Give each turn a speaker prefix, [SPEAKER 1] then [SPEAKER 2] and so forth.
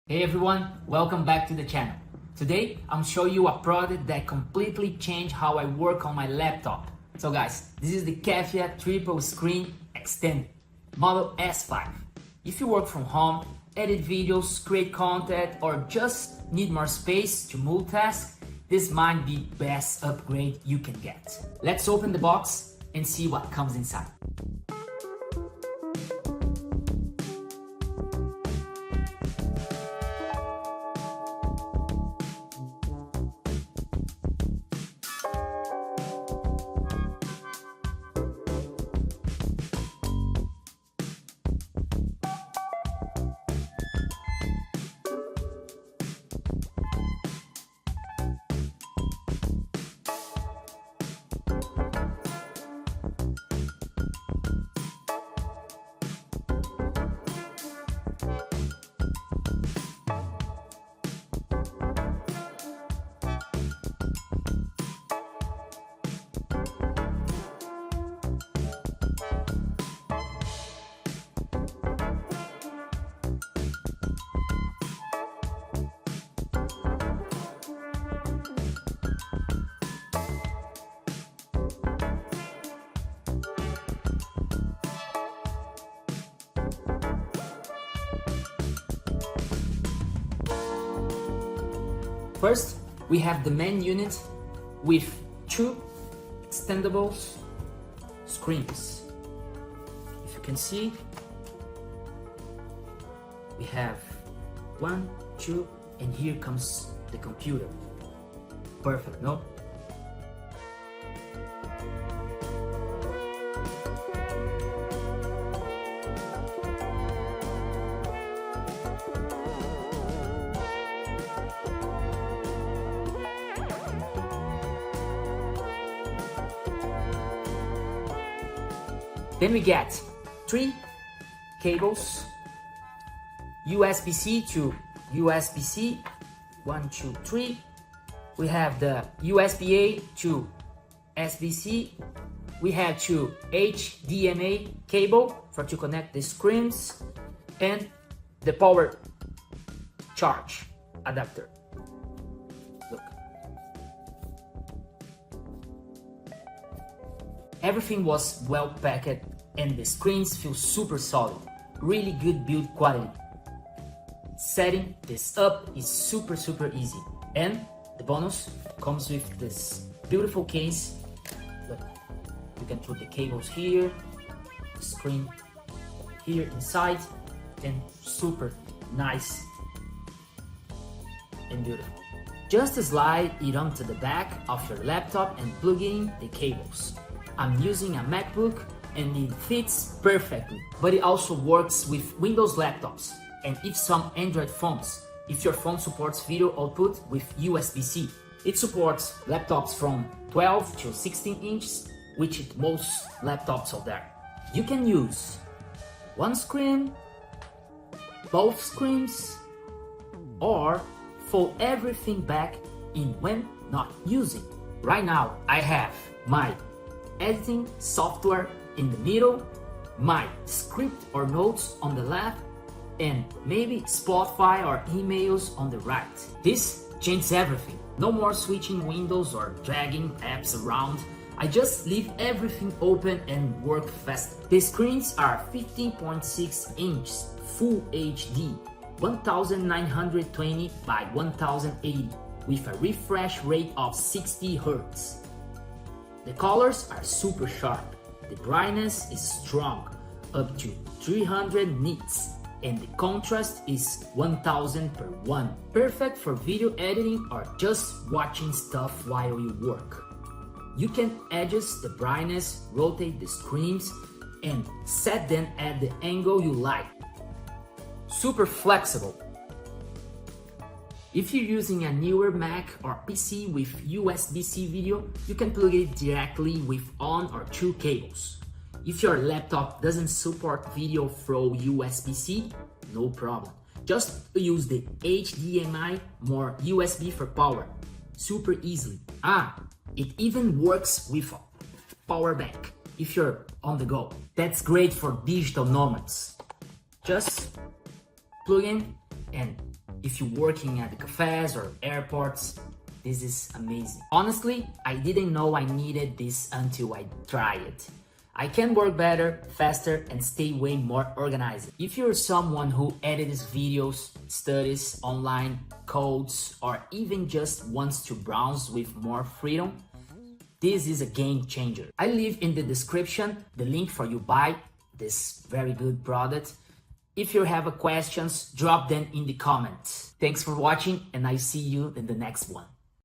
[SPEAKER 1] Hey everyone, welcome back to the channel. Today I'm showing you a product that completely changed how I work on my laptop. So guys, this is the KEFEYA triple screen extended model S5. If you work from home, edit videos, create content, or just need more space to multitask, this might be the best upgrade you can get. Let's open the box and see what comes inside. First, we have the main unit with two extendable screens. If you can see, we have one, two, and here comes the computer. Perfect, no? Then we get three cables, USB-C to USB-C, 1, 2, 3. We have the USB-A to USB-C. We have two HDMI cable to connect the screens and the power charge adapter. Look. Everything was well packed and the screens feel super solid. Really good build quality. Setting this up is super easy. And the bonus comes with this beautiful case. Look, you can put the cables here, the screen here inside, and super nice and beautiful. Just slide it onto the back of your laptop and plug in the cables. I'm using a MacBook and it fits perfectly, but it also works with Windows laptops and if some Android phones, if your phone supports video output with USB-C. It supports laptops from 12 to 16 inches, which is most laptops out there. You can use one screen, both screens, or fold everything back in when not using. Right now I have my editing software in the middle, my script or notes on the left, and maybe Spotify or emails on the right. This changes everything. No more switching windows or dragging apps around. I just leave everything open and work fast. The screens are 15.6 inches, Full HD, 1920 by 1080 with a refresh rate of 60 Hz. The colors are super sharp, the brightness is strong, up to 300 nits, and the contrast is 1000:1. Perfect for video editing or just watching stuff while you work. You can adjust the brightness, rotate the screens, and set them at the angle you like. Super flexible. If you're using a newer Mac or PC with USB-C video, you can plug it directly with one or two cables. If your laptop doesn't support video through USB-C, no problem. Just use the HDMI or USB for power. Super easily. It even works with a power bank if you're on the go. That's great for digital nomads. Just plug in and if you're working at the cafes or airports. This is amazing. Honestly, I didn't know I needed this until I tried it. I can work better, faster, and stay way more organized. If you're someone who edits videos, studies online, codes, or even just wants to browse with more freedom, this is a game changer. I leave in the description the link for you buy this very good product. If you have questions, drop them in the comments. Thanks for watching, and I see you in the next one.